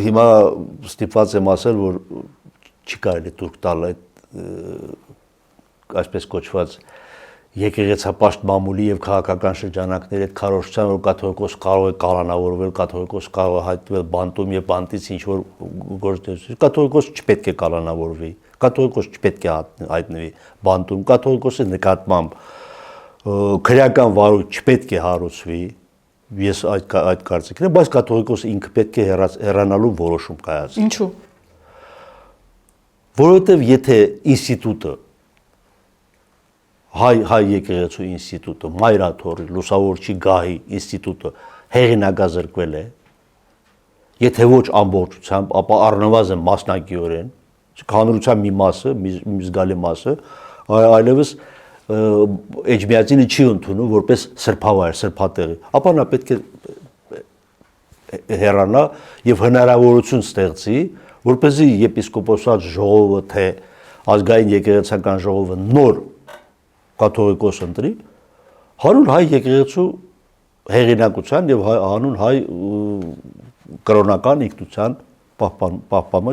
հիմա ստիպված եմ ասել, որ չի կարելի թուրք տալ այդ այսպես կոչված եկեղեցապաշտ մամուլի եւ քաղաքական շրջանակների այդ քարոզչության, որ կաթողիկոս կարող է կալանավորվել, կաթողիկոս կարող է հայտնվել բանտում եւ բանտից ինչ որ գործեր։ Կաթողիկոս չպետք է կալանավորվի, կաթողիկոս չպետք է հայտնվի բանտում, կաթողիկոսի նկատմամբ քրեական վարույթ չպետք է հարուցվի։ Ես այդ կարծիքն եմ, բայց կաթողիկոսը ինքը պետք է հեռանալու որոշում կայացնի։ Ինչու՞։ Որովհետեւ եթե ինստիտուտը հայ եկեղեցու ինստիտուտը, Մայրաթորի, Լուսավորչի գահի ինստիտուտը հեղինակազրկվել է, եթե ոչ ամբողջությամբ, ապա առնվազն մասնակիորեն, հանրության մի մասը, մի զգալի մասը, այլևս Էջմիածինը չի ընդունում որպես սրբավայր, սրբատեղի, ապա նա պետք է հեռանա եւ հնարավորություն ստեղծի, որպեսզի եպիսկոպոսատ ժողովը թե ազգային եկեղեցական ժողովը նոր կաթողիկոս ընտրի, հանուն հայ եկեղեցու հեղինակության եւ հանուն հայ կրոնական ինքնության պահպանման